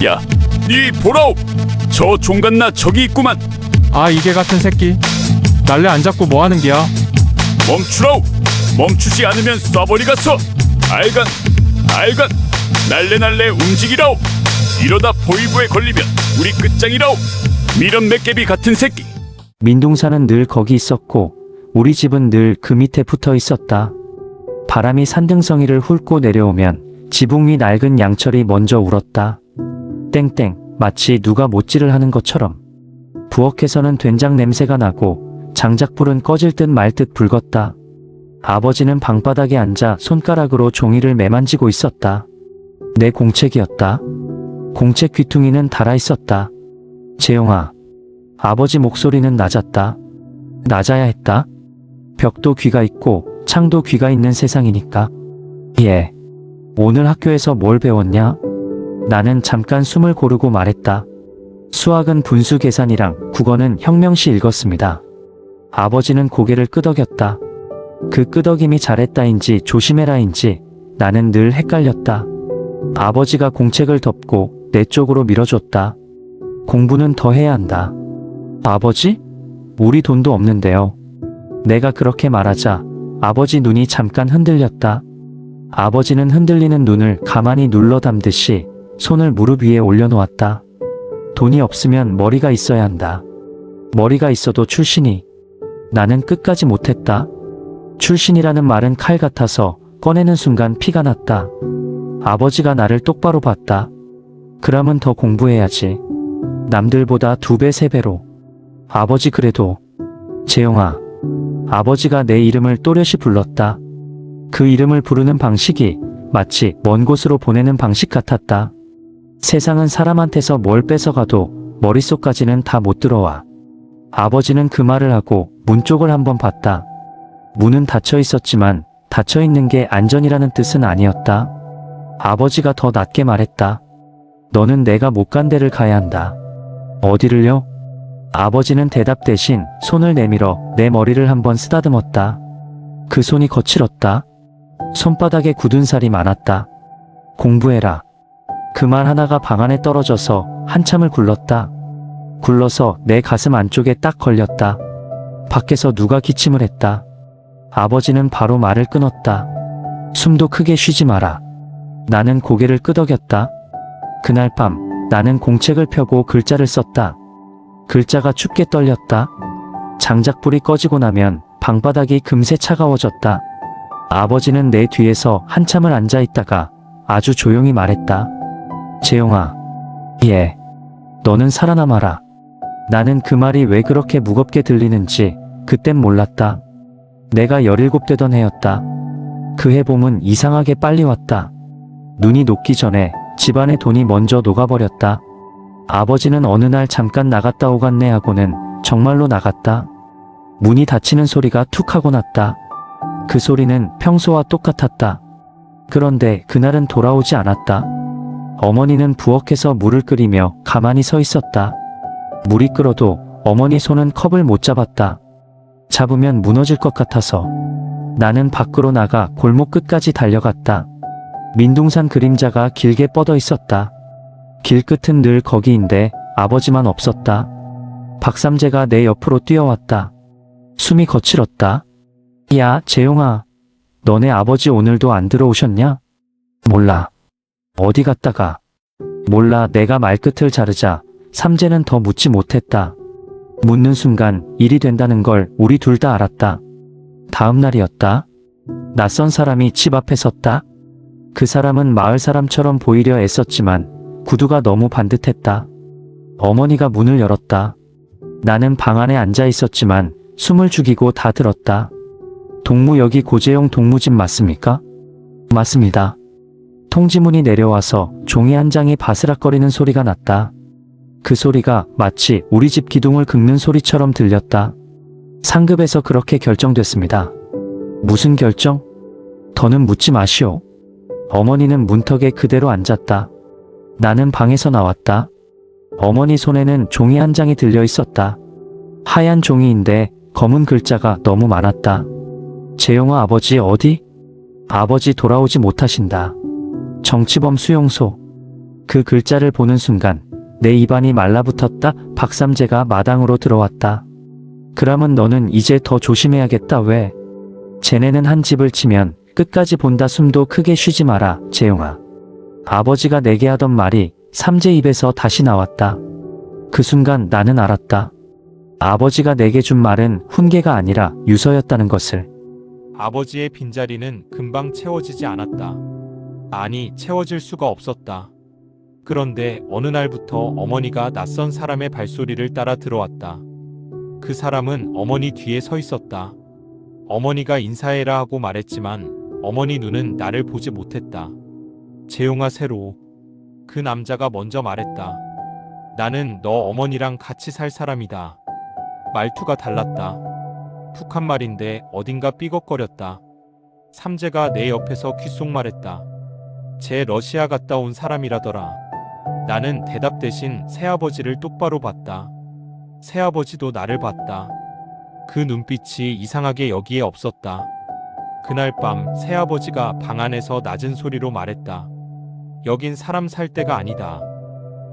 야, 니 보라오. 저 종갓나 저기 있구만. 아, 이게 같은 새끼. 날래 안 잡고 뭐 하는 게야? 멈추라오. 멈추지 않으면 쏴버리겠어. 알간. 날래 움직이라오. 이러다 보이부에 걸리면 우리 끝장이라오. 미련 맥개비 같은 새끼. 민둥산은 늘 거기 있었고 우리 집은 늘 그 밑에 붙어 있었다. 바람이 산등성이를 훑고 내려오면 지붕 위 낡은 양철이 먼저 울었다. 땡땡, 마치 누가 못질을 하는 것처럼. 부엌에서는 된장 냄새가 나고 장작불은 꺼질 듯 말 듯 붉었다. 아버지는 방바닥에 앉아 손가락으로 종이를 매만지고 있었다. 내 공책이었다. 공책 귀퉁이는 닳아 있었다. 재용아. 아버지 목소리는 낮았다. 낮아야 했다. 벽도 귀가 있고 창도 귀가 있는 세상이니까. 예. 오늘 학교에서 뭘 배웠냐? 나는 잠깐 숨을 고르고 말했다. 수학은 분수 계산이랑 국어는 혁명시 읽었습니다. 아버지는 고개를 끄덕였다. 그 끄덕임이 잘했다인지 조심해라인지 나는 늘 헷갈렸다. 아버지가 공책을 덮고 내 쪽으로 밀어줬다. 공부는 더 해야 한다. 아버지? 우리 돈도 없는데요. 내가 그렇게 말하자 아버지 눈이 잠깐 흔들렸다. 아버지는 흔들리는 눈을 가만히 눌러 담듯이 손을 무릎 위에 올려놓았다. 돈이 없으면 머리가 있어야 한다. 머리가 있어도 출신이. 나는 끝까지 못했다. 출신이라는 말은 칼 같아서 꺼내는 순간 피가 났다. 아버지가 나를 똑바로 봤다. 그러면 더 공부해야지. 남들보다 2배, 3배로. 아버지 그래도. 재용아. 아버지가 내 이름을 또렷이 불렀다. 그 이름을 부르는 방식이 마치 먼 곳으로 보내는 방식 같았다. 세상은 사람한테서 뭘 뺏어가도 머릿속까지는 다 못 들어와. 아버지는 그 말을 하고 문 쪽을 한번 봤다. 문은 닫혀 있었지만 닫혀 있는 게 안전이라는 뜻은 아니었다. 아버지가 더 낮게 말했다. 너는 내가 못 간 데를 가야 한다. 어디를요? 아버지는 대답 대신 손을 내밀어 내 머리를 한번 쓰다듬었다. 그 손이 거칠었다. 손바닥에 굳은 살이 많았다. 공부해라. 그 말 하나가 방 안에 떨어져서 한참을 굴렀다. 굴러서 내 가슴 안쪽에 딱 걸렸다. 밖에서 누가 기침을 했다. 아버지는 바로 말을 끊었다. 숨도 크게 쉬지 마라. 나는 고개를 끄덕였다. 그날 밤 나는 공책을 펴고 글자를 썼다. 글자가 춥게 떨렸다. 장작불이 꺼지고 나면 방바닥이 금세 차가워졌다. 아버지는 내 뒤에서 한참을 앉아 있다가 아주 조용히 말했다. 재용아. 예. 너는 살아남아라. 나는 그 말이 왜 그렇게 무겁게 들리는지 그땐 몰랐다. 내가 17되던 해였다. 그 해 봄은 이상하게 빨리 왔다. 눈이 녹기 전에 집안의 돈이 먼저 녹아버렸다. 아버지는 어느 날 잠깐 나갔다 오갔네 하고는 정말로 나갔다. 문이 닫히는 소리가 툭 하고 났다. 그 소리는 평소와 똑같았다. 그런데 그날은 돌아오지 않았다. 어머니는 부엌에서 물을 끓이며 가만히 서 있었다. 물이 끓어도 어머니 손은 컵을 못 잡았다. 잡으면 무너질 것 같아서. 나는 밖으로 나가 골목 끝까지 달려갔다. 민둥산 그림자가 길게 뻗어 있었다. 길 끝은 늘 거기인데 아버지만 없었다. 박삼재가 내 옆으로 뛰어왔다. 숨이 거칠었다. 야, 재용아. 너네 아버지 오늘도 안 들어오셨냐? 몰라. 어디 갔다가? 몰라. 내가 말끝을 자르자 삼재는 더 묻지 못했다. 묻는 순간 일이 된다는 걸 우리 둘 다 알았다. 다음 날이었다. 낯선 사람이 집 앞에 섰다. 그 사람은 마을 사람처럼 보이려 애썼지만 구두가 너무 반듯했다. 어머니가 문을 열었다. 나는 방 안에 앉아 있었지만 숨을 죽이고 다 들었다. 동무 여기 고재용 동무집 맞습니까? 맞습니다. 통지문이 내려와서 종이 한 장이 바스락거리는 소리가 났다. 그 소리가 마치 우리 집 기둥을 긁는 소리처럼 들렸다. 상급에서 그렇게 결정됐습니다. 무슨 결정? 더는 묻지 마시오. 어머니는 문턱에 그대로 앉았다. 나는 방에서 나왔다. 어머니 손에는 종이 한 장이 들려 있었다. 하얀 종이인데 검은 글자가 너무 많았다. 재용아 아버지 어디? 아버지 돌아오지 못하신다. 정치범 수용소. 그 글자를 보는 순간 내 입안이 말라붙었다. 박삼재가 마당으로 들어왔다. 그러면 너는 이제 더 조심해야겠다. 왜? 쟤네는 한 집을 치면 끝까지 본다. 숨도 크게 쉬지 마라, 재용아. 아버지가 내게 하던 말이 삼재 입에서 다시 나왔다. 그 순간 나는 알았다. 아버지가 내게 준 말은 훈계가 아니라 유서였다는 것을. 아버지의 빈자리는 금방 채워지지 않았다. 아니, 채워질 수가 없었다. 그런데 어느 날부터 어머니가 낯선 사람의 발소리를 따라 들어왔다. 그 사람은 어머니 뒤에 서 있었다. 어머니가 인사해라 하고 말했지만 어머니 눈은 나를 보지 못했다. 재용아, 새로. 그 남자가 먼저 말했다. 나는 너 어머니랑 같이 살 사람이다. 말투가 달랐다. 툭한 말인데 어딘가 삐걱거렸다. 삼재가 내 옆에서 귓속말했다. 쟤 러시아 갔다 온 사람이라더라. 나는 대답 대신 새아버지를 똑바로 봤다. 새아버지도 나를 봤다. 그 눈빛이 이상하게 여기에 없었다. 그날 밤 새아버지가 방 안에서 낮은 소리로 말했다. 여긴 사람 살 데가 아니다.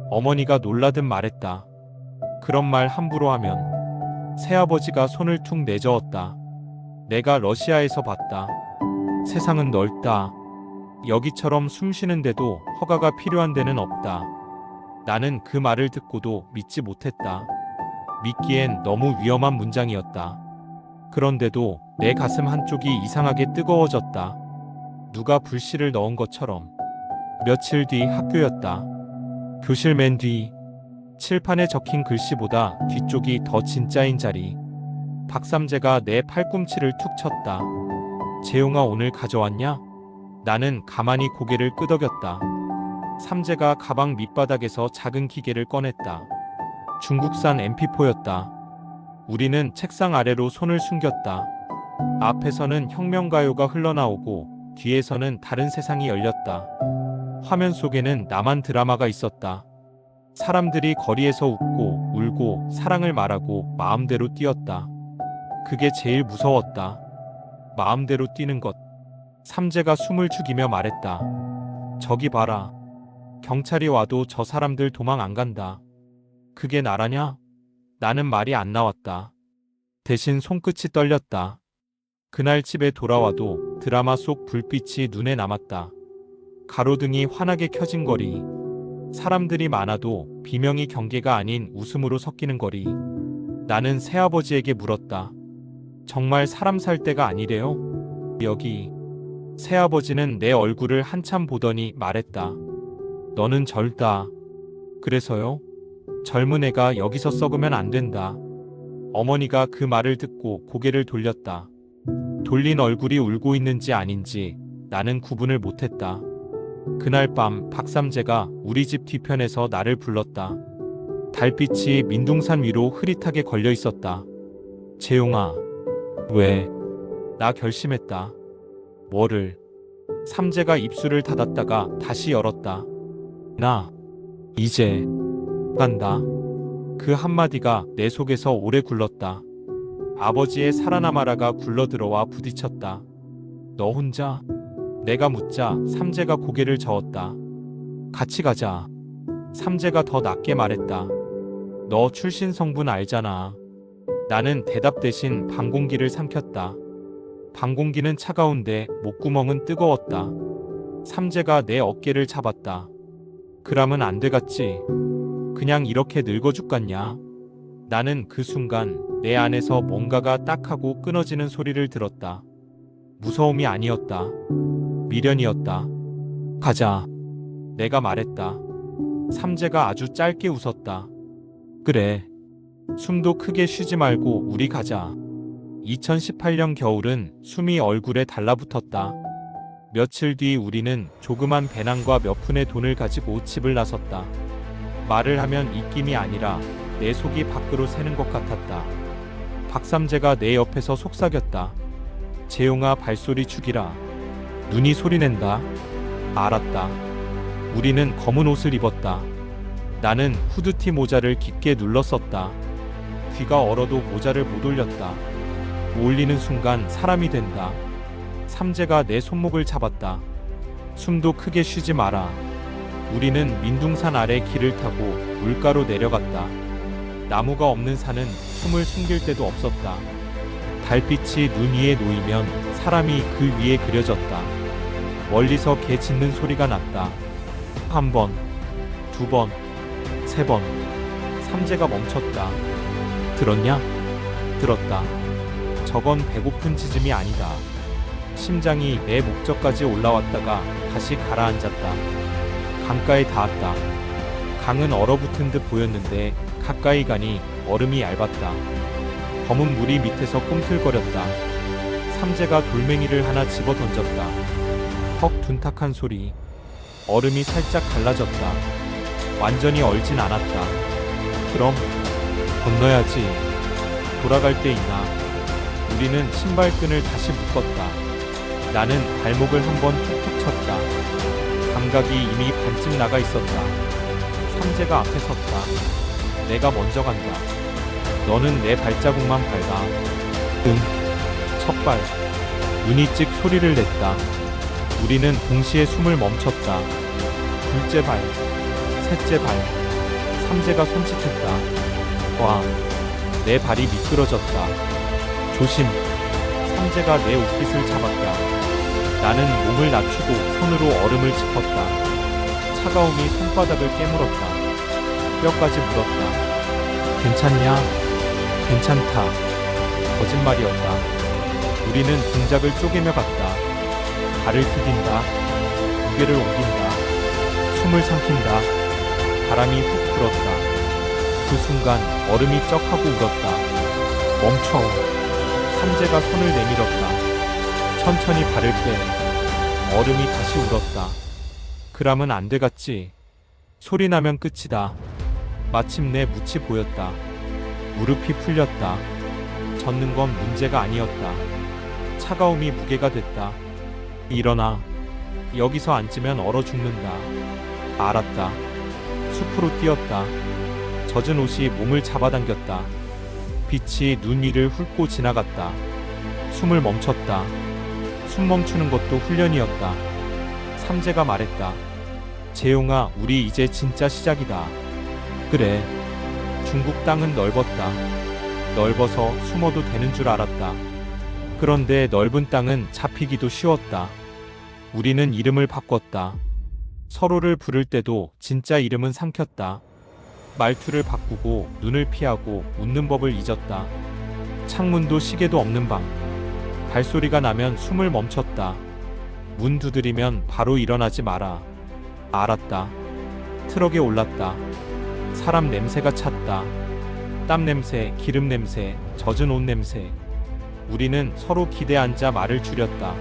어머니가 놀라듯 말했다. 그런 말 함부로 하면. 새아버지가 손을 툭 내저었다. 내가 러시아에서 봤다. 세상은 넓다. 여기처럼 숨 쉬는데도 허가가 필요한 데는 없다. 나는 그 말을 듣고도 믿지 못했다. 믿기엔 너무 위험한 문장이었다. 그런데도 내 가슴 한쪽이 이상하게 뜨거워졌다. 누가 불씨를 넣은 것처럼. 며칠 뒤 학교였다. 교실 맨 뒤. 칠판에 적힌 글씨보다 뒤쪽이 더 진짜인 자리. 박삼재가 내 팔꿈치를 툭 쳤다. 재용아, 오늘 가져왔냐? 나는 가만히 고개를 끄덕였다. 삼재가 가방 밑바닥에서 작은 기계를 꺼냈다. 중국산 MP4였다. 우리는 책상 아래로 손을 숨겼다. 앞에서는 혁명가요가 흘러나오고 뒤에서는 다른 세상이 열렸다. 화면 속에는 나만 드라마가 있었다. 사람들이 거리에서 웃고 울고 사랑을 말하고 마음대로 뛰었다. 그게 제일 무서웠다. 마음대로 뛰는 것. 삼재가 숨을 죽이며 말했다. 저기 봐라. 경찰이 와도 저 사람들 도망 안 간다. 그게 나라냐? 나는 말이 안 나왔다. 대신 손끝이 떨렸다. 그날 집에 돌아와도 드라마 속 불빛이 눈에 남았다. 가로등이 환하게 켜진 거리. 사람들이 많아도 비명이 경계가 아닌 웃음으로 섞이는 거리. 나는 새아버지에게 물었다. 정말 사람 살 데가 아니래요? 여기. 새아버지는 내 얼굴을 한참 보더니 말했다. 너는 젊다. 그래서요? 젊은 애가 여기서 썩으면 안 된다. 어머니가 그 말을 듣고 고개를 돌렸다. 돌린 얼굴이 울고 있는지 아닌지 나는 구분을 못했다. 그날 밤 박삼재가 우리 집 뒤편에서 나를 불렀다. 달빛이 민둥산 위로 흐릿하게 걸려 있었다. 재용아. 왜? 나 결심했다. 뭐를? 삼재가 입술을 닫았다가 다시 열었다. 나 이제 간다. 그 한마디가 내 속에서 오래 굴렀다. 아버지의 살아남아라가 굴러들어와 부딪혔다. 너 혼자? 내가 묻자 삼재가 고개를 저었다. 같이 가자. 삼재가 더 낮게 말했다. 너 출신 성분 알잖아. 나는 대답 대신 방공기를 삼켰다. 방공기는 차가운데 목구멍은 뜨거웠다. 삼재가 내 어깨를 잡았다. 그러면 안 되겠지. 그냥 이렇게 늙어 죽겠냐. 나는 그 순간 내 안에서 뭔가가 딱하고 끊어지는 소리를 들었다. 무서움이 아니었다. 미련이었다. 가자. 내가 말했다. 삼재가 아주 짧게 웃었다. 그래. 숨도 크게 쉬지 말고 우리 가자. 2018년 겨울은 숨이 얼굴에 달라붙었다. 며칠 뒤 우리는 조그만 배낭과 몇 푼의 돈을 가지고 집을 나섰다. 말을 하면 입김이 아니라 내 속이 밖으로 새는 것 같았다. 박삼재가 내 옆에서 속삭였다. 재용아, 발소리 죽이라. 눈이 소리낸다. 알았다. 우리는 검은 옷을 입었다. 나는 후드티 모자를 깊게 눌렀었다. 귀가 얼어도 모자를 못 올렸다. 올리는 순간 사람이 된다. 삼재가 내 손목을 잡았다. 숨도 크게 쉬지 마라. 우리는 민둥산 아래 길을 타고 물가로 내려갔다. 나무가 없는 산은 숨을 숨길 데도 없었다. 달빛이 눈 위에 놓이면 사람이 그 위에 그려졌다. 멀리서 개 짖는 소리가 났다. 한 번, 두 번, 세 번. 삼재가 멈췄다. 들었냐? 들었다. 저건 배고픈 짖음이 아니다. 심장이 내 목젖까지 올라왔다가 다시 가라앉았다. 강가에 닿았다. 강은 얼어붙은 듯 보였는데 가까이 가니 얼음이 얇았다. 검은 물이 밑에서 꿈틀거렸다. 삼재가 돌멩이를 하나 집어 던졌다. 헉 둔탁한 소리. 얼음이 살짝 갈라졌다. 완전히 얼진 않았다. 그럼 건너야지. 돌아갈 데 있나? 우리는 신발끈을 다시 묶었다. 나는 발목을 한번 툭툭 쳤다. 감각이 이미 반쯤 나가 있었다. 삼재가 앞에 섰다. 내가 먼저 간다. 너는 내 발자국만 밟아. 응. 첫 발. 눈이 찍 소리를 냈다. 우리는 동시에 숨을 멈췄다. 둘째 발. 셋째 발. 삼재가 손짓했다. 와. 내 발이 미끄러졌다. 조심. 삼재가 내 옷깃을 잡았다. 나는 몸을 낮추고 손으로 얼음을 짚었다. 차가움이 손바닥을 깨물었다. 뼈까지 물었다. 괜찮냐? 괜찮다. 거짓말이었다. 우리는 동작을 쪼개며 갔다. 발을 디딘다. 무게를 옮긴다. 숨을 삼킨다. 바람이 훅 불었다. 그 순간 얼음이 쩍 하고 울었다. 멈춰. 삼재가 손을 내밀었다. 천천히 발을 빼. 얼음이 다시 울었다. 그라면 안 되겠지. 소리 나면 끝이다. 마침내 묻이 보였다. 무릎이 풀렸다. 젖는 건 문제가 아니었다. 차가움이 무게가 됐다. 일어나. 여기서 앉으면 얼어 죽는다. 알았다. 숲으로 뛰었다. 젖은 옷이 몸을 잡아당겼다. 빛이 눈 위를 훑고 지나갔다. 숨을 멈췄다. 숨 멈추는 것도 훈련이었다. 삼재가 말했다. 재용아, 우리 이제 진짜 시작이다. 그래. 중국 땅은 넓었다. 넓어서 숨어도 되는 줄 알았다. 그런데 넓은 땅은 잡히기도 쉬웠다. 우리는 이름을 바꿨다. 서로를 부를 때도 진짜 이름은 삼켰다. 말투를 바꾸고 눈을 피하고 웃는 법을 잊었다. 창문도 시계도 없는 방. 발소리가 나면 숨을 멈췄다. 문 두드리면 바로 일어나지 마라. 알았다. 트럭에 올랐다. 사람 냄새가 찼다. 땀 냄새, 기름 냄새, 젖은 옷 냄새. 우리는 서로 기대 앉아 말을 줄였다.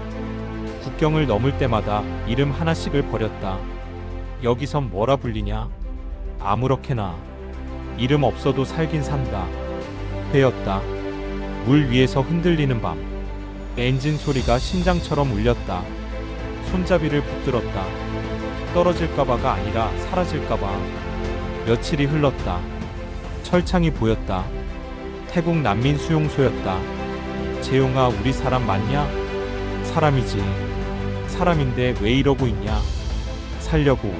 국경을 넘을 때마다 이름 하나씩을 버렸다. 여기선 뭐라 불리냐? 아무렇게나. 이름 없어도 살긴 산다. 회였다. 물 위에서 흔들리는 밤. 엔진 소리가 심장처럼 울렸다. 손잡이를 붙들었다. 떨어질까봐가 아니라 사라질까봐. 며칠이 흘렀다. 철창이 보였다. 태국 난민 수용소였다. 재용아, 우리 사람 맞냐? 사람이지. 사람인데 왜 이러고 있냐? 살려고.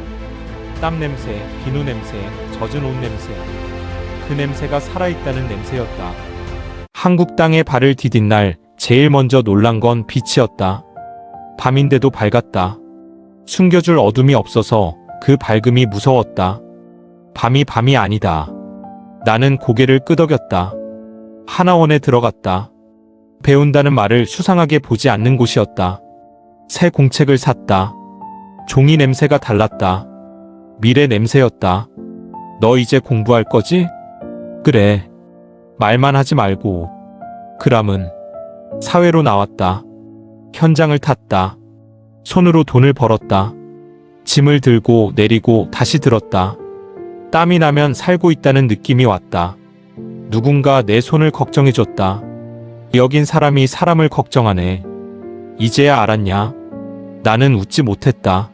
땀 냄새, 비누 냄새, 젖은 옷 냄새. 그 냄새가 살아있다는 냄새였다. 한국 땅에 발을 디딘 날 제일 먼저 놀란 건 빛이었다. 밤인데도 밝았다. 숨겨줄 어둠이 없어서 그 밝음이 무서웠다. 밤이 아니다. 나는 고개를 끄덕였다. 하나원에 들어갔다. 배운다는 말을 수상하게 보지 않는 곳이었다. 새 공책을 샀다. 종이 냄새가 달랐다. 미래 냄새였다. 너 이제 공부할 거지? 그래. 말만 하지 말고. 그람은 사회로 나왔다. 현장을 탔다. 손으로 돈을 벌었다. 짐을 들고 내리고 다시 들었다. 땀이 나면 살고 있다는 느낌이 왔다. 누군가 내 손을 걱정해줬다. 여긴 사람이 사람을 걱정하네. 이제야 알았냐? 나는 웃지 못했다.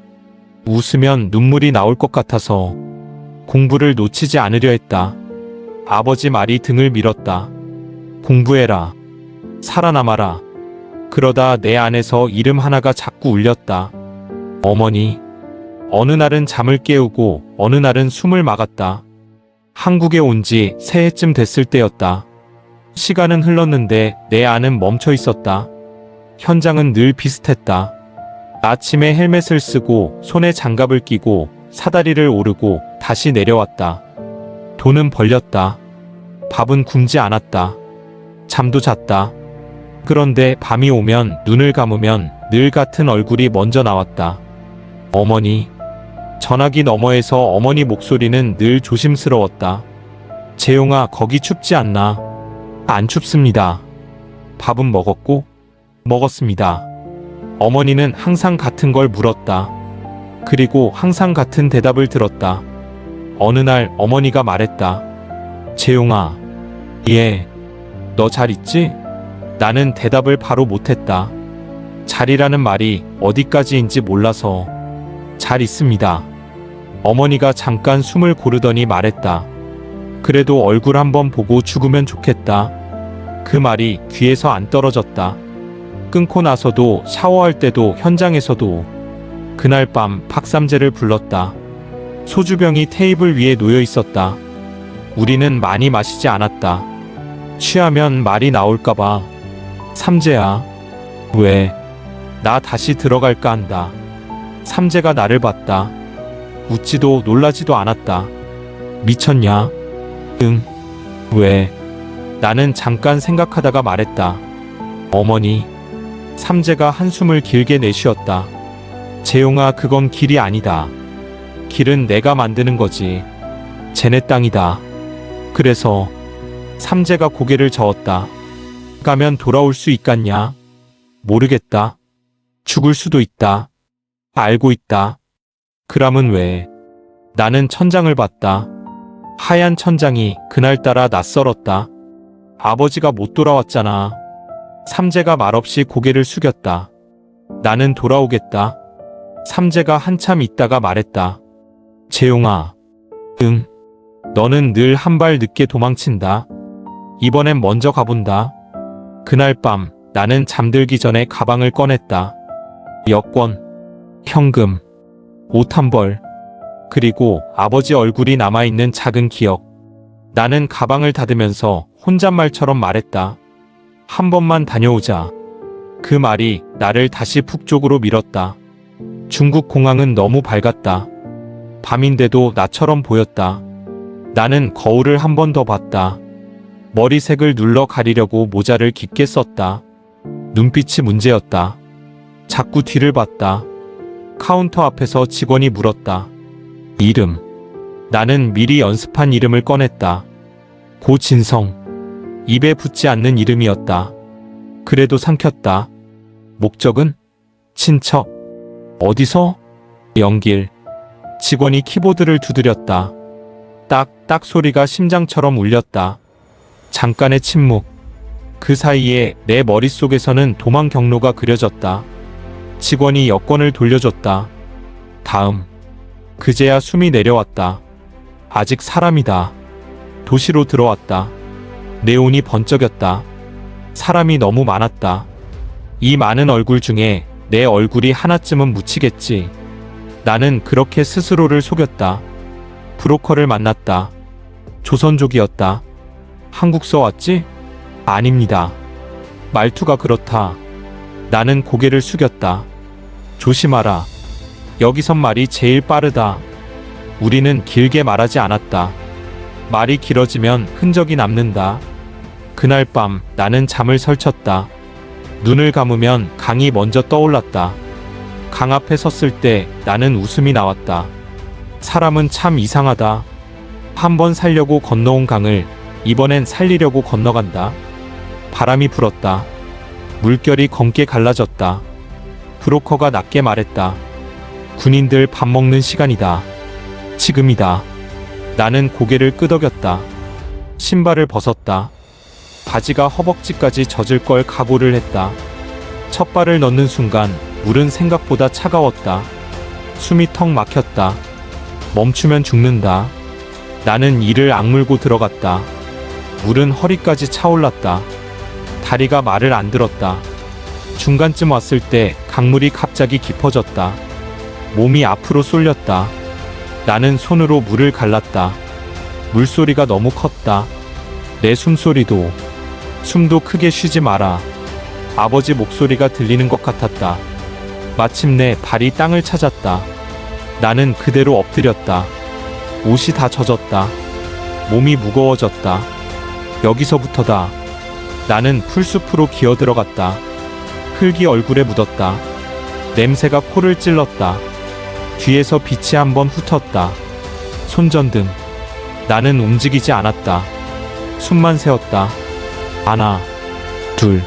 웃으면 눈물이 나올 것 같아서 공부를 놓치지 않으려 했다. 아버지 말이 등을 밀었다. 공부해라. 살아남아라. 그러다 내 안에서 이름 하나가 자꾸 울렸다. 어머니. 어느 날은 잠을 깨우고 어느 날은 숨을 막았다. 한국에 온 지 새해쯤 됐을 때였다. 시간은 흘렀는데 내 안은 멈춰 있었다. 현장은 늘 비슷했다. 아침에 헬멧을 쓰고 손에 장갑을 끼고 사다리를 오르고 다시 내려왔다. 돈은 벌렸다. 밥은 굶지 않았다. 잠도 잤다. 그런데 밤이 오면 눈을 감으면 늘 같은 얼굴이 먼저 나왔다. 어머니. 전화기 너머에서 어머니 목소리는 늘 조심스러웠다. 재용아, 거기 춥지 않나? 안 춥습니다. 밥은 먹었고? 먹었습니다. 어머니는 항상 같은 걸 물었다. 그리고 항상 같은 대답을 들었다. 어느 날 어머니가 말했다. 재용아, 예, 너 잘 있지? 나는 대답을 바로 못했다. 잘이라는 말이 어디까지인지 몰라서. 잘 있습니다. 어머니가 잠깐 숨을 고르더니 말했다. 그래도 얼굴 한번 보고 죽으면 좋겠다. 그 말이 귀에서 안 떨어졌다. 끊고 나서도 샤워할 때도 현장에서도. 그날 밤 박삼재를 불렀다. 소주병이 테이블 위에 놓여 있었다. 우리는 많이 마시지 않았다. 취하면 말이 나올까봐. 삼재야. 왜? 나 다시 들어갈까 한다. 삼재가 나를 봤다. 웃지도 놀라지도 않았다. 미쳤냐? 응. 왜? 나는 잠깐 생각하다가 말했다. 어머니. 삼재가 한숨을 길게 내쉬었다. 재용아, 그건 길이 아니다. 길은 내가 만드는 거지. 쟤네 땅이다. 그래서. 삼재가 고개를 저었다. 가면 돌아올 수 있겠냐? 모르겠다. 죽을 수도 있다. 알고 있다. 그람은 왜? 나는 천장을 봤다. 하얀 천장이 그날따라 낯설었다. 아버지가 못 돌아왔잖아. 삼재가 말없이 고개를 숙였다. 나는 돌아오겠다. 삼재가 한참 있다가 말했다. 재용아. 응. 너는 늘 한 발 늦게 도망친다. 이번엔 먼저 가본다. 그날 밤 나는 잠들기 전에 가방을 꺼냈다. 여권, 현금, 옷 한 벌, 그리고 아버지 얼굴이 남아있는 작은 기억. 나는 가방을 닫으면서 혼잣말처럼 말했다. 한 번만 다녀오자. 그 말이 나를 다시 북쪽으로 밀었다. 중국 공항은 너무 밝았다. 밤인데도 나처럼 보였다. 나는 거울을 한 번 더 봤다. 머리색을 눌러 가리려고 모자를 깊게 썼다. 눈빛이 문제였다. 자꾸 뒤를 봤다. 카운터 앞에서 직원이 물었다. 이름. 나는 미리 연습한 이름을 꺼냈다. 고진성. 입에 붙지 않는 이름이었다. 그래도 삼켰다. 목적은? 친척. 어디서? 연길. 직원이 키보드를 두드렸다. 딱 소리가 심장처럼 울렸다. 잠깐의 침묵. 그 사이에 내 머릿속에서는 도망 경로가 그려졌다. 직원이 여권을 돌려줬다. 다음. 그제야 숨이 내려왔다. 아직 사람이다. 도시로 들어왔다. 네온이 번쩍였다. 사람이 너무 많았다. 이 많은 얼굴 중에 내 얼굴이 하나쯤은 묻히겠지. 나는 그렇게 스스로를 속였다. 브로커를 만났다. 조선족이었다. 한국서 왔지? 아닙니다. 말투가 그렇다. 나는 고개를 숙였다. 조심하라. 여기선 말이 제일 빠르다. 우리는 길게 말하지 않았다. 말이 길어지면 흔적이 남는다. 그날 밤 나는 잠을 설쳤다. 눈을 감으면 강이 먼저 떠올랐다. 강 앞에 섰을 때 나는 웃음이 나왔다. 사람은 참 이상하다. 한 번 살려고 건너온 강을 이번엔 살리려고 건너간다. 바람이 불었다. 물결이 검게 갈라졌다. 브로커가 낮게 말했다. 군인들 밥 먹는 시간이다. 지금이다. 나는 고개를 끄덕였다. 신발을 벗었다. 바지가 허벅지까지 젖을 걸 각오를 했다. 첫 발을 넣는 순간 물은 생각보다 차가웠다. 숨이 턱 막혔다. 멈추면 죽는다. 나는 이를 악물고 들어갔다. 물은 허리까지 차올랐다. 다리가 말을 안 들었다. 중간쯤 왔을 때 강물이 갑자기 깊어졌다. 몸이 앞으로 쏠렸다. 나는 손으로 물을 갈랐다. 물소리가 너무 컸다. 내 숨소리도, 숨도 크게 쉬지 마라. 아버지 목소리가 들리는 것 같았다. 마침내 발이 땅을 찾았다. 나는 그대로 엎드렸다. 옷이 다 젖었다. 몸이 무거워졌다. 여기서부터다. 나는 풀숲으로 기어 들어갔다. 흙이 얼굴에 묻었다. 냄새가 코를 찔렀다. 뒤에서 빛이 한번 훑었다. 손전등. 나는 움직이지 않았다. 숨만 세웠다. 하나, 둘,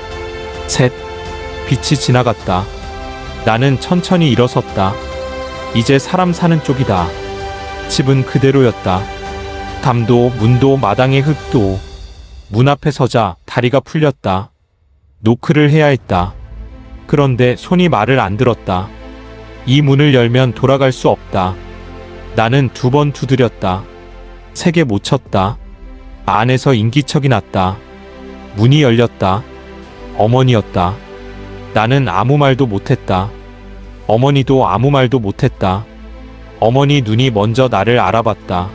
셋. 빛이 지나갔다. 나는 천천히 일어섰다. 이제 사람 사는 쪽이다. 집은 그대로였다. 담도, 문도, 마당의 흙도. 문 앞에 서자 다리가 풀렸다. 노크를 해야 했다. 그런데 손이 말을 안 들었다. 이 문을 열면 돌아갈 수 없다. 나는 2번 두드렸다. 3개 못 쳤다. 안에서 인기척이 났다. 문이 열렸다. 어머니였다. 나는 아무 말도 못했다. 어머니도 아무 말도 못했다. 어머니 눈이 먼저 나를 알아봤다.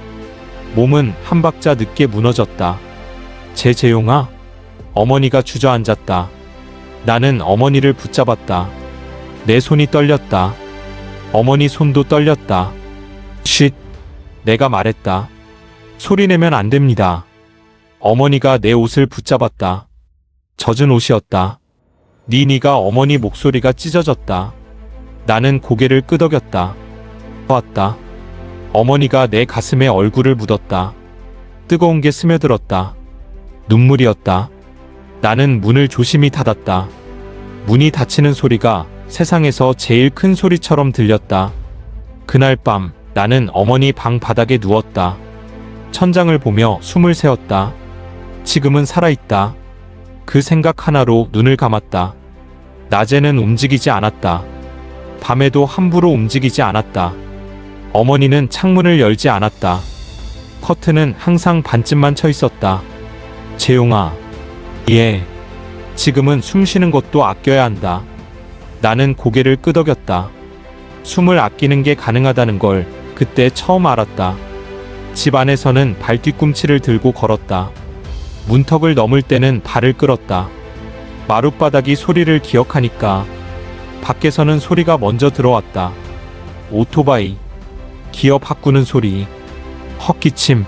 몸은 한 박자 늦게 무너졌다. 재용아? 어머니가 주저앉았다. 나는 어머니를 붙잡았다. 내 손이 떨렸다. 어머니 손도 떨렸다. 쉿! 내가 말했다. 소리내면 안 됩니다. 어머니가 내 옷을 붙잡았다. 젖은 옷이었다. 니가 어머니 목소리가 찢어졌다. 나는 고개를 끄덕였다. 왔다. 어머니가 내 가슴에 얼굴을 묻었다. 뜨거운 게 스며들었다. 눈물이었다. 나는 문을 조심히 닫았다. 문이 닫히는 소리가 세상에서 제일 큰 소리처럼 들렸다. 그날 밤 나는 어머니 방 바닥에 누웠다. 천장을 보며 숨을 세웠다. 지금은 살아있다. 그 생각 하나로 눈을 감았다. 낮에는 움직이지 않았다. 밤에도 함부로 움직이지 않았다. 어머니는 창문을 열지 않았다. 커튼은 항상 반쯤만 쳐 있었다. 재용아. 예. 지금은 숨 쉬는 것도 아껴야 한다. 나는 고개를 끄덕였다. 숨을 아끼는 게 가능하다는 걸 그때 처음 알았다. 집 안에서는 발 뒤꿈치를 들고 걸었다. 문턱을 넘을 때는 발을 끌었다. 마룻바닥이 소리를 기억하니까 밖에서는 소리가 먼저 들어왔다. 오토바이, 기어 바꾸는 소리, 헛기침.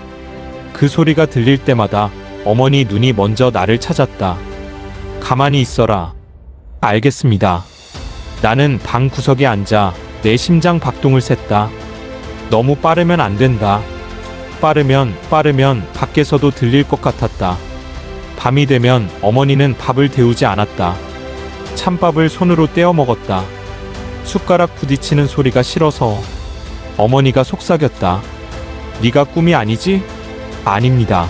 그 소리가 들릴 때마다 어머니 눈이 먼저 나를 찾았다. 가만히 있어라. 알겠습니다. 나는 방 구석에 앉아 내 심장 박동을 셌다. 너무 빠르면 안 된다. 빠르면 밖에서도 들릴 것 같았다. 밤이 되면 어머니는 밥을 데우지 않았다. 찬밥을 손으로 떼어 먹었다. 숟가락 부딪히는 소리가 싫어서. 어머니가 속삭였다. 네가 꿈이 아니지? 아닙니다.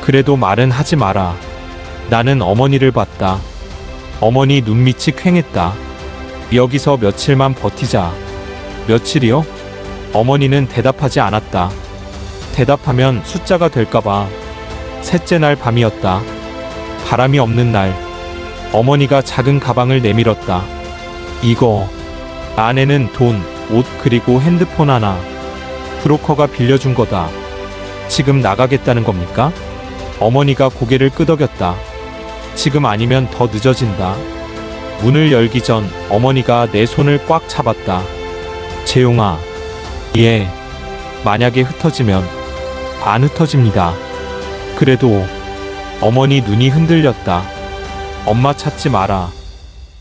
그래도 말은 하지 마라. 나는 어머니를 봤다. 어머니 눈밑이 퀭했다. 여기서 며칠만 버티자. 며칠이요? 어머니는 대답하지 않았다. 대답하면 숫자가 될까봐. 셋째 날 밤이었다. 바람이 없는 날. 어머니가 작은 가방을 내밀었다. 이거. 안에는 돈, 옷 그리고 핸드폰 하나. 브로커가 빌려준 거다. 지금 나가겠다는 겁니까? 어머니가 고개를 끄덕였다. 지금 아니면 더 늦어진다. 문을 열기 전 어머니가 내 손을 꽉 잡았다. 재용아. 예. 만약에 흩어지면 안 흩어집니다. 그래도. 어머니 눈이 흔들렸다. 엄마 찾지 마라.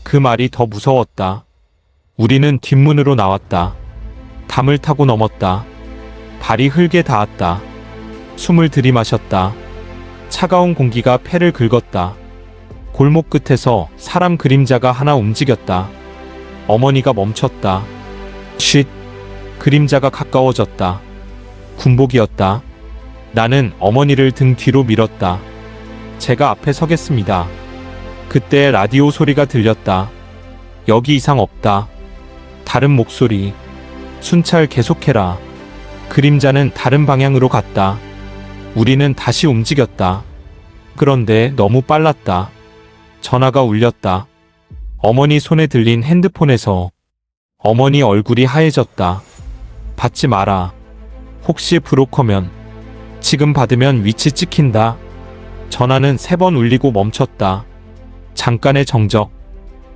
그 말이 더 무서웠다. 우리는 뒷문으로 나왔다. 담을 타고 넘었다. 발이 흙에 닿았다. 숨을 들이마셨다. 차가운 공기가 폐를 긁었다. 골목 끝에서 사람 그림자가 하나 움직였다. 어머니가 멈췄다. 쉿. 그림자가 가까워졌다. 군복이었다. 나는 어머니를 등 뒤로 밀었다. 제가 앞에 서겠습니다. 그때 라디오 소리가 들렸다. 여기 이상 없다. 다른 목소리. 순찰 계속해라. 그림자는 다른 방향으로 갔다. 우리는 다시 움직였다. 그런데 너무 빨랐다. 전화가 울렸다. 어머니 손에 들린 핸드폰에서 어머니 얼굴이 하얘졌다. 받지 마라. 혹시 브로커면 지금 받으면 위치 찍힌다. 전화는 3번 울리고 멈췄다. 잠깐의 정적.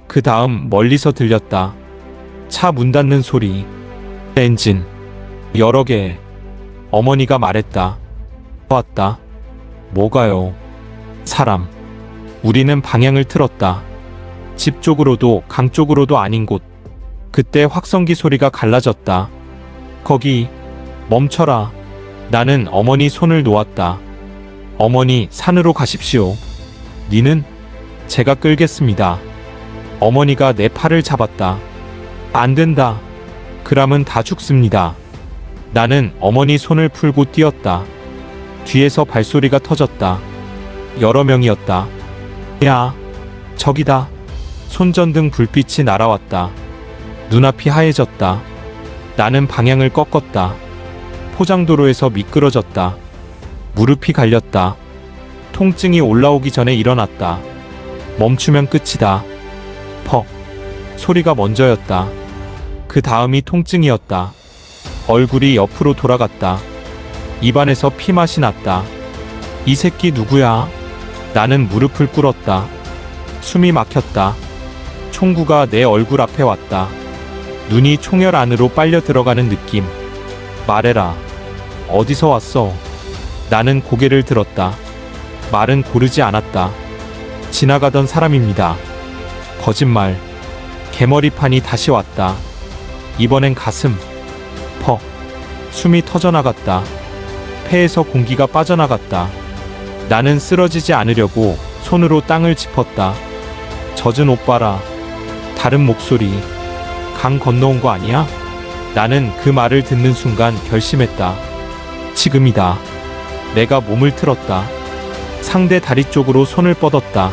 그 다음 멀리서 들렸다. 차 문 닫는 소리. 엔진. 여러 개. 어머니가 말했다. 왔다. 뭐가요? 사람. 우리는 방향을 틀었다. 집 쪽으로도 강 쪽으로도 아닌 곳. 그때 확성기 소리가 갈라졌다. 거기. 멈춰라. 나는 어머니 손을 놓았다. 어머니, 산으로 가십시오. 니는? 제가 끌겠습니다. 어머니가 내 팔을 잡았다. 안 된다. 그러면 다 죽습니다. 나는 어머니 손을 풀고 뛰었다. 뒤에서 발소리가 터졌다. 여러 명이었다. 야, 저기다. 손전등 불빛이 날아왔다. 눈앞이 하얘졌다. 나는 방향을 꺾었다. 포장도로에서 미끄러졌다. 무릎이 갈렸다. 통증이 올라오기 전에 일어났다. 멈추면 끝이다. 퍽. 소리가 먼저였다. 그 다음이 통증이었다. 얼굴이 옆으로 돌아갔다. 입안에서 피맛이 났다. 이 새끼 누구야? 나는 무릎을 꿇었다. 숨이 막혔다. 총구가 내 얼굴 앞에 왔다. 눈이 총열 안으로 빨려 들어가는 느낌. 말해라. 어디서 왔어? 나는 고개를 들었다. 말은 고르지 않았다. 지나가던 사람입니다. 거짓말. 개머리판이 다시 왔다. 이번엔 가슴. 퍽. 숨이 터져나갔다. 폐에서 공기가 빠져나갔다. 나는 쓰러지지 않으려고 손으로 땅을 짚었다. 젖은 옷 봐라. 다른 목소리. 강 건너온 거 아니야? 나는 그 말을 듣는 순간 결심했다. 지금이다. 내가 몸을 틀었다. 상대 다리 쪽으로 손을 뻗었다.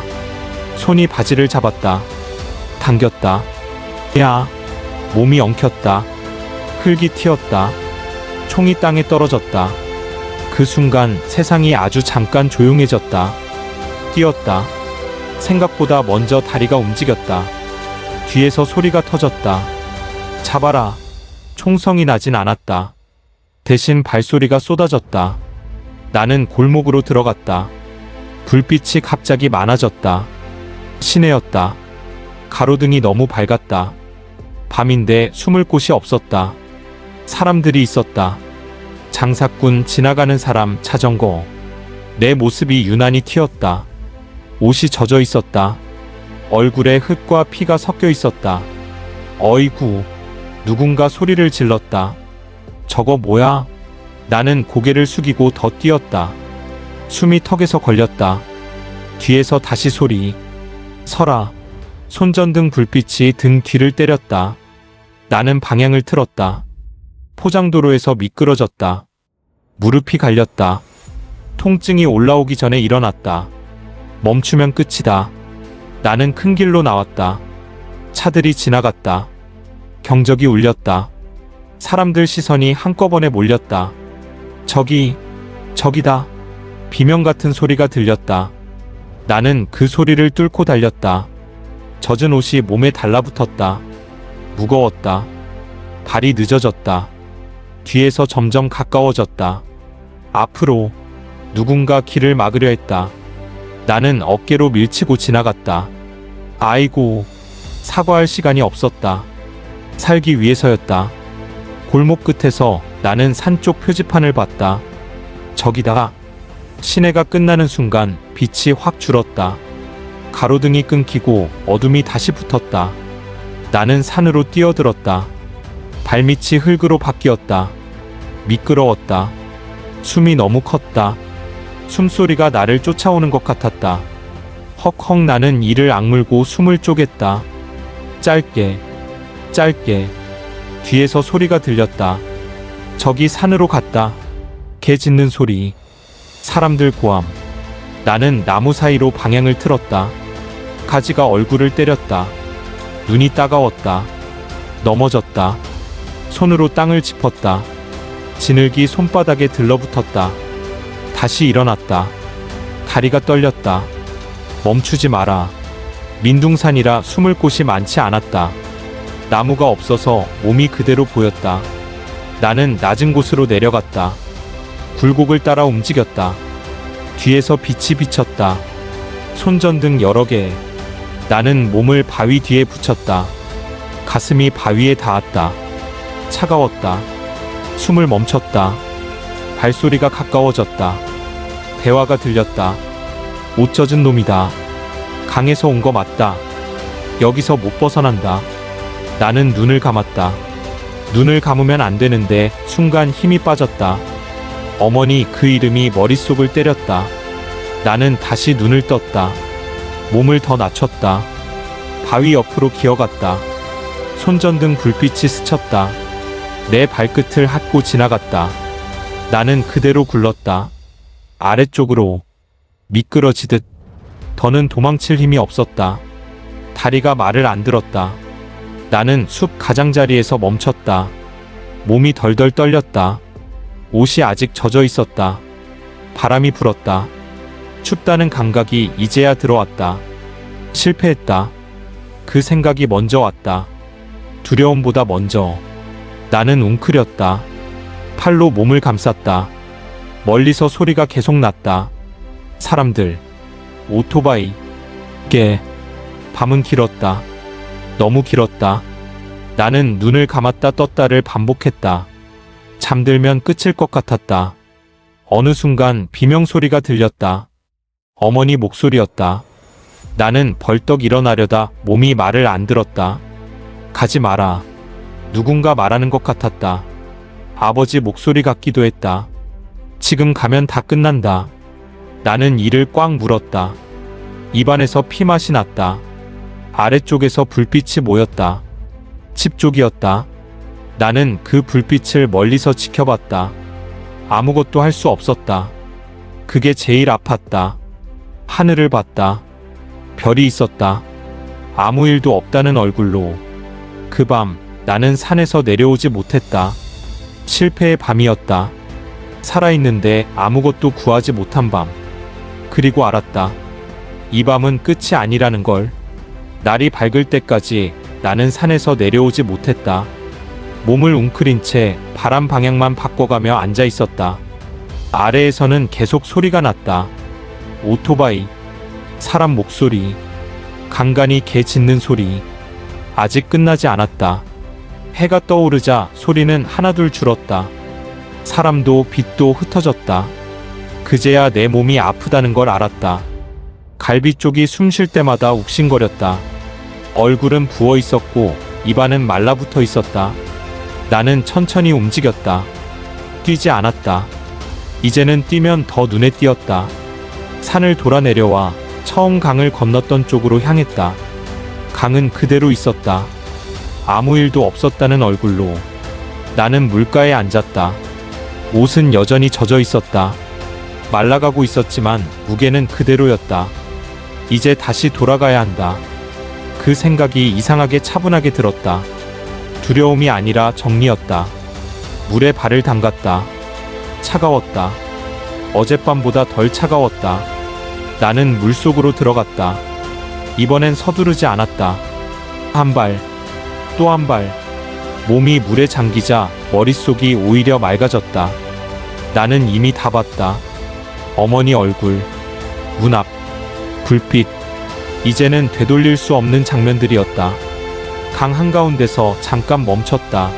손이 바지를 잡았다. 당겼다. 야. 몸이 엉켰다. 흙이 튀었다. 총이 땅에 떨어졌다. 그 순간 세상이 아주 잠깐 조용해졌다. 뛰었다. 생각보다 먼저 다리가 움직였다. 뒤에서 소리가 터졌다. 잡아라. 총성이 나진 않았다. 대신 발소리가 쏟아졌다. 나는 골목으로 들어갔다. 불빛이 갑자기 많아졌다. 시내였다. 가로등이 너무 밝았다. 밤인데 숨을 곳이 없었다. 사람들이 있었다. 장사꾼, 지나가는 사람, 자전거. 내 모습이 유난히 튀었다. 옷이 젖어 있었다. 얼굴에 흙과 피가 섞여 있었다. 어이구. 누군가 소리를 질렀다. 저거 뭐야? 나는 고개를 숙이고 더 뛰었다. 숨이 턱에서 걸렸다. 뒤에서 다시 소리. 서라. 손전등 불빛이 등 뒤를 때렸다. 나는 방향을 틀었다. 포장도로에서 미끄러졌다. 무릎이 갈렸다. 통증이 올라오기 전에 일어났다. 멈추면 끝이다. 나는 큰 길로 나왔다. 차들이 지나갔다. 경적이 울렸다. 사람들 시선이 한꺼번에 몰렸다. 저기다. 비명 같은 소리가 들렸다. 나는 그 소리를 뚫고 달렸다. 젖은 옷이 몸에 달라붙었다. 무거웠다. 발이 늦어졌다. 뒤에서 점점 가까워졌다. 앞으로. 누군가 길을 막으려 했다. 나는 어깨로 밀치고 지나갔다. 아이고. 사과할 시간이 없었다. 살기 위해서였다. 골목 끝에서 나는 산 쪽 표지판을 봤다. 저기다. 시내가 끝나는 순간 빛이 확 줄었다. 가로등이 끊기고 어둠이 다시 붙었다. 나는 산으로 뛰어들었다. 발밑이 흙으로 바뀌었다. 미끄러웠다. 숨이 너무 컸다. 숨소리가 나를 쫓아오는 것 같았다. 헉헉. 나는 이를 악물고 숨을 쪼갰다. 짧게. 뒤에서 소리가 들렸다. 저기 산으로 갔다. 개 짖는 소리. 사람들 고함. 나는 나무 사이로 방향을 틀었다. 가지가 얼굴을 때렸다. 눈이 따가웠다. 넘어졌다. 손으로 땅을 짚었다. 지늘기 손바닥에 들러붙었다. 다시 일어났다. 다리가 떨렸다. 멈추지 마라. 민둥산이라 숨을 곳이 많지 않았다. 나무가 없어서 몸이 그대로 보였다. 나는 낮은 곳으로 내려갔다. 굴곡을 따라 움직였다. 뒤에서 빛이 비쳤다. 손전등 여러 개. 나는 몸을 바위 뒤에 붙였다. 가슴이 바위에 닿았다. 차가웠다. 숨을 멈췄다. 발소리가 가까워졌다. 대화가 들렸다. 옷 젖은 놈이다. 강에서 온 거 맞다. 여기서 못 벗어난다. 나는 눈을 감았다. 눈을 감으면 안 되는데 순간 힘이 빠졌다. 어머니 그 이름이 머릿속을 때렸다. 나는 다시 눈을 떴다. 몸을 더 낮췄다. 바위 옆으로 기어갔다. 손전등 불빛이 스쳤다. 내 발끝을 핥고 지나갔다. 나는 그대로 굴렀다. 아래쪽으로 미끄러지듯. 더는 도망칠 힘이 없었다. 다리가 말을 안 들었다. 나는 숲 가장자리에서 멈췄다. 몸이 덜덜 떨렸다. 옷이 아직 젖어 있었다. 바람이 불었다. 춥다는 감각이 이제야 들어왔다. 실패했다. 그 생각이 먼저 왔다. 두려움보다 먼저. 나는 웅크렸다. 팔로 몸을 감쌌다. 멀리서 소리가 계속 났다. 사람들, 오토바이, 개. 밤은 길었다. 너무 길었다. 나는 눈을 감았다 떴다를 반복했다. 잠들면 끝일 것 같았다. 어느 순간 비명소리가 들렸다. 어머니 목소리였다. 나는 벌떡 일어나려다 몸이 말을 안 들었다. 가지 마라. 누군가 말하는 것 같았다. 아버지 목소리 같기도 했다. 지금 가면 다 끝난다. 나는 이를 꽉 물었다. 입안에서 피맛이 났다. 아래쪽에서 불빛이 모였다. 집 쪽이었다. 나는 그 불빛을 멀리서 지켜봤다. 아무것도 할 수 없었다. 그게 제일 아팠다. 하늘을 봤다. 별이 있었다. 아무 일도 없다는 얼굴로. 그 밤 나는 산에서 내려오지 못했다. 실패의 밤이었다. 살아있는데 아무것도 구하지 못한 밤. 그리고 알았다. 이 밤은 끝이 아니라는 걸. 날이 밝을 때까지 나는 산에서 내려오지 못했다. 몸을 웅크린 채 바람 방향만 바꿔가며 앉아 있었다. 아래에서는 계속 소리가 났다. 오토바이, 사람 목소리, 간간히 개 짖는 소리. 아직 끝나지 않았다. 해가 떠오르자 소리는 하나둘 줄었다. 사람도 빛도 흩어졌다. 그제야 내 몸이 아프다는 걸 알았다. 갈비 쪽이 숨 쉴 때마다 욱신거렸다. 얼굴은 부어 있었고 입안은 말라붙어 있었다. 나는 천천히 움직였다. 뛰지 않았다. 이제는 뛰면 더 눈에 띄었다. 산을 돌아 내려와 처음 강을 건넜던 쪽으로 향했다. 강은 그대로 있었다. 아무 일도 없었다는 얼굴로. 나는 물가에 앉았다. 옷은 여전히 젖어 있었다. 말라가고 있었지만 무게는 그대로였다. 이제 다시 돌아가야 한다. 그 생각이 이상하게 차분하게 들었다. 두려움이 아니라 정리였다. 물에 발을 담갔다. 차가웠다. 어젯밤보다 덜 차가웠다. 나는 물속으로 들어갔다. 이번엔 서두르지 않았다. 한 발, 또 한 발. 몸이 물에 잠기자 머릿속이 오히려 맑아졌다. 나는 이미 다 봤다. 어머니 얼굴, 문 앞, 불빛. 이제는 되돌릴 수 없는 장면들이었다. 강 한가운데서 잠깐 멈췄다.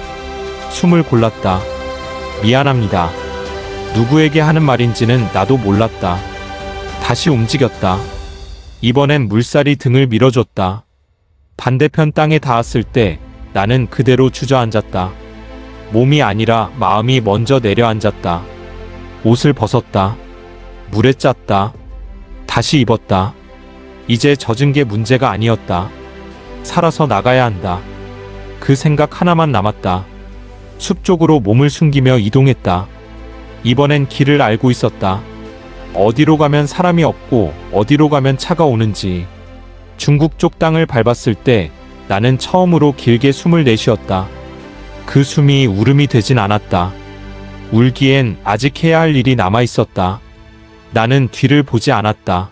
숨을 골랐다. 미안합니다. 누구에게 하는 말인지는 나도 몰랐다. 다시 움직였다. 이번엔 물살이 등을 밀어줬다. 반대편 땅에 닿았을 때 나는 그대로 주저앉았다. 몸이 아니라 마음이 먼저 내려앉았다. 옷을 벗었다. 물에 짰다. 다시 입었다. 이제 젖은 게 문제가 아니었다. 살아서 나가야 한다. 그 생각 하나만 남았다. 숲 쪽으로 몸을 숨기며 이동했다. 이번엔 길을 알고 있었다. 어디로 가면 사람이 없고 어디로 가면 차가 오는지. 중국 쪽 땅을 밟았을 때 나는 처음으로 길게 숨을 내쉬었다. 그 숨이 울음이 되진 않았다. 울기엔 아직 해야 할 일이 남아 있었다. 나는 뒤를 보지 않았다.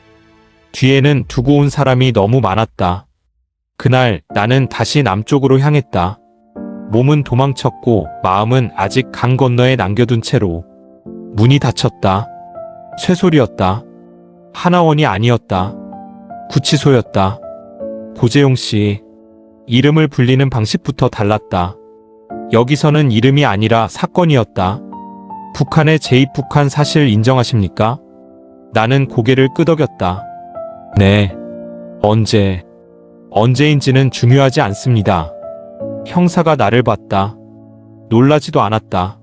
뒤에는 두고 온 사람이 너무 많았다. 그날 나는 다시 남쪽으로 향했다. 몸은 도망쳤고 마음은 아직 강 건너에 남겨둔 채로. 문이 닫혔다. 쇠소리였다. 하나원이 아니었다. 구치소였다. 고재용 씨. 이름을 불리는 방식부터 달랐다. 여기서는 이름이 아니라 사건이었다. 북한의 제2북한 사실 인정하십니까? 나는 고개를 끄덕였다. 네. 언제인지는 중요하지 않습니다. 형사가 나를 봤다. 놀라지도 않았다.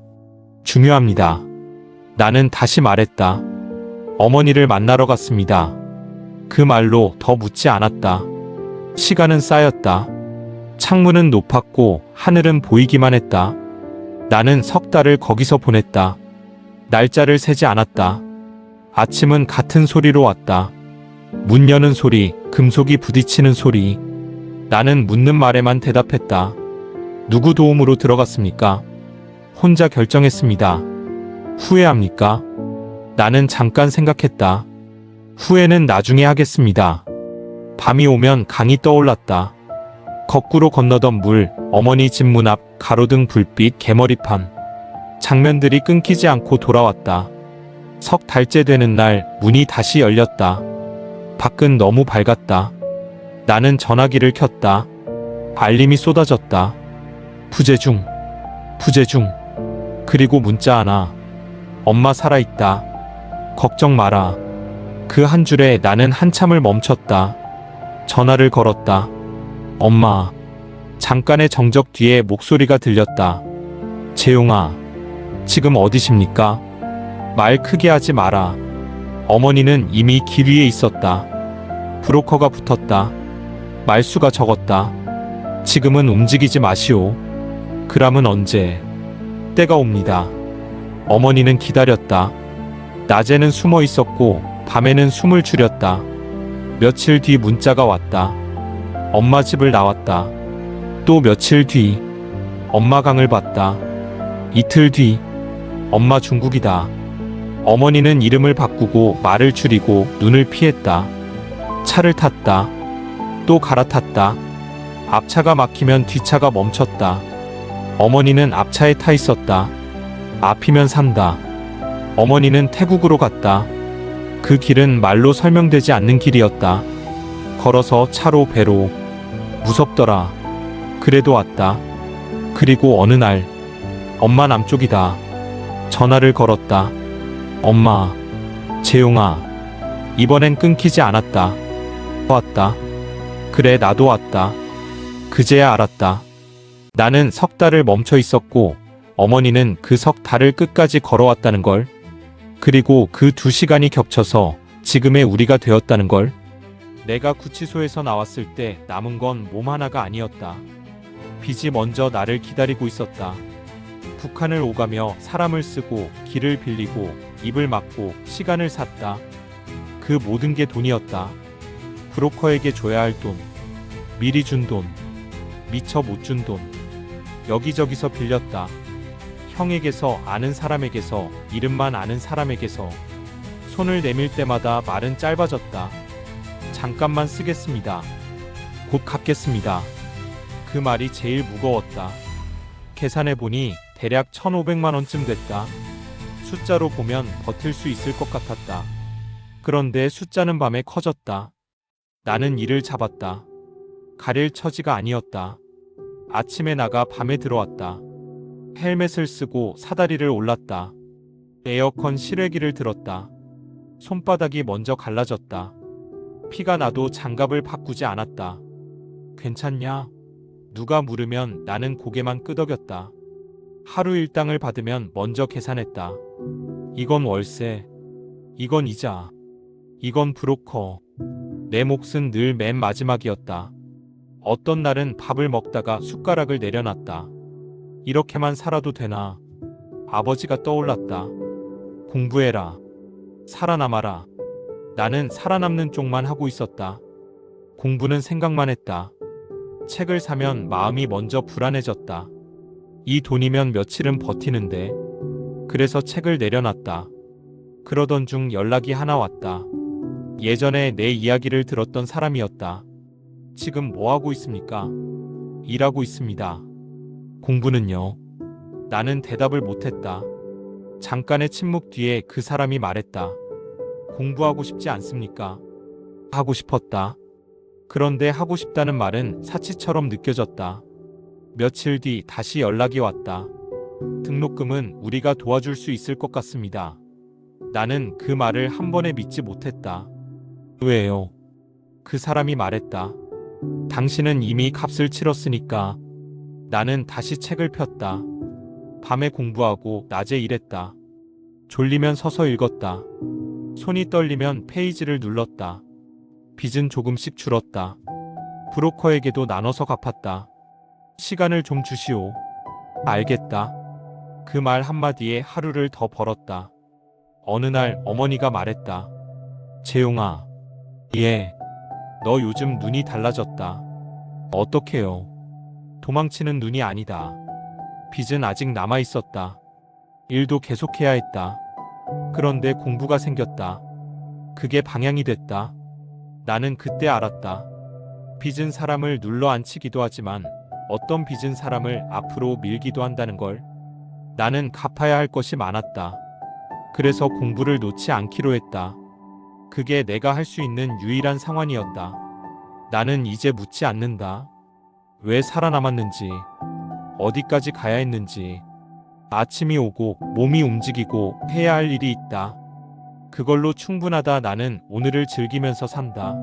중요합니다. 나는 다시 말했다. 어머니를 만나러 갔습니다. 그 말로 더 묻지 않았다. 시간은 쌓였다. 창문은 높았고 하늘은 보이기만 했다. 나는 석 달을 거기서 보냈다. 날짜를 세지 않았다. 아침은 같은 소리로 왔다. 문 여는 소리, 금속이 부딪히는 소리. 나는 묻는 말에만 대답했다. 누구 도움으로 들어갔습니까? 혼자 결정했습니다. 후회합니까? 나는 잠깐 생각했다. 후회는 나중에 하겠습니다. 밤이 오면 강이 떠올랐다. 거꾸로 건너던 물, 어머니 집 문 앞, 가로등 불빛, 개머리판. 장면들이 끊기지 않고 돌아왔다. 석 달째 되는 날 문이 다시 열렸다. 밖은 너무 밝았다. 나는 전화기를 켰다. 알림이 쏟아졌다. 부재중. 그리고 문자 하나. 엄마 살아있다. 걱정 마라. 그 한 줄에 나는 한참을 멈췄다. 전화를 걸었다. 엄마. 잠깐의 정적 뒤에 목소리가 들렸다. 재용아. 지금 어디십니까? 말 크게 하지 마라. 어머니는 이미 길 위에 있었다. 브로커가 붙었다. 말수가 적었다. 지금은 움직이지 마시오. 그람은 언제? 때가 옵니다. 어머니는 기다렸다. 낮에는 숨어 있었고 밤에는 숨을 줄였다. 며칠 뒤 문자가 왔다. 엄마 집을 나왔다. 또 며칠 뒤 엄마 강을 봤다. 이틀 뒤 엄마 중국이다. 어머니는 이름을 바꾸고 말을 줄이고 눈을 피했다. 차를 탔다. 또 갈아탔다. 앞차가 막히면 뒤차가 멈췄다. 어머니는 앞차에 타 있었다. 앞이면 산다. 어머니는 태국으로 갔다. 그 길은 말로 설명되지 않는 길이었다. 걸어서 차로 배로. 무섭더라. 그래도 왔다. 그리고 어느 날 엄마 남쪽이다. 전화를 걸었다. 엄마. 재용아. 이번엔 끊기지 않았다. 왔다. 그래 나도 왔다. 그제야 알았다. 나는 석 달을 멈춰 있었고 어머니는 그 석 달을 끝까지 걸어왔다는 걸. 그리고 그 2시간이 겹쳐서 지금의 우리가 되었다는 걸. 내가 구치소에서 나왔을 때 남은 건 몸 하나가 아니었다. 빚이 먼저 나를 기다리고 있었다. 북한을 오가며 사람을 쓰고 길을 빌리고 입을 막고 시간을 샀다. 그 모든 게 돈이었다. 브로커에게 줘야 할 돈, 미리 준 돈, 미처 못 준 돈, 여기저기서 빌렸다. 형에게서, 아는 사람에게서, 이름만 아는 사람에게서. 손을 내밀 때마다 말은 짧아졌다. 잠깐만 쓰겠습니다. 곧 갚겠습니다. 그 말이 제일 무거웠다. 계산해보니 대략 1,500만 원쯤 됐다. 숫자로 보면 버틸 수 있을 것 같았다. 그런데 숫자는 밤에 커졌다. 나는 이를 잡았다. 가릴 처지가 아니었다. 아침에 나가 밤에 들어왔다. 헬멧을 쓰고 사다리를 올랐다. 에어컨 실외기를 들었다. 손바닥이 먼저 갈라졌다. 피가 나도 장갑을 바꾸지 않았다. 괜찮냐? 누가 물으면 나는 고개만 끄덕였다. 하루 일당을 받으면 먼저 계산했다. 이건 월세, 이건 이자, 이건 브로커. 내 몫은 늘 맨 마지막이었다. 어떤 날은 밥을 먹다가 숟가락을 내려놨다. 이렇게만 살아도 되나? 아버지가 떠올랐다. 공부해라. 살아남아라. 나는 살아남는 쪽만 하고 있었다. 공부는 생각만 했다. 책을 사면 마음이 먼저 불안해졌다. 이 돈이면 며칠은 버티는데. 그래서 책을 내려놨다. 그러던 중 연락이 하나 왔다. 예전에 내 이야기를 들었던 사람이었다. 지금 뭐 하고 있습니까? 일하고 있습니다. 공부는요? 나는 대답을 못했다. 잠깐의 침묵 뒤에 그 사람이 말했다. 공부하고 싶지 않습니까? 하고 싶었다. 그런데 하고 싶다는 말은 사치처럼 느껴졌다. 며칠 뒤 다시 연락이 왔다. 등록금은 우리가 도와줄 수 있을 것 같습니다. 나는 그 말을 한 번에 믿지 못했다. 왜요? 그 사람이 말했다. 당신은 이미 값을 치렀으니까. 나는 다시 책을 폈다. 밤에 공부하고 낮에 일했다. 졸리면 서서 읽었다. 손이 떨리면 페이지를 눌렀다. 빚은 조금씩 줄었다. 브로커에게도 나눠서 갚았다. 시간을 좀 주시오. 알겠다. 그 말 한마디에 하루를 더 벌었다. 어느 날 어머니가 말했다. 재용아. 예. 너 요즘 눈이 달라졌다. 어떡해요? 도망치는 눈이 아니다. 빚은 아직 남아 있었다. 일도 계속해야 했다. 그런데 공부가 생겼다. 그게 방향이 됐다. 나는 그때 알았다. 빚은 사람을 눌러 앉히기도 하지만 어떤 빚은 사람을 앞으로 밀기도 한다는 걸. 나는 갚아야 할 것이 많았다. 그래서 공부를 놓지 않기로 했다. 그게 내가 할 수 있는 유일한 상황이었다. 나는 이제 묻지 않는다. 왜 살아남았는지, 어디까지 가야 했는지. 아침이 오고 몸이 움직이고 해야 할 일이 있다. 그걸로 충분하다. 나는 오늘을 즐기면서 산다.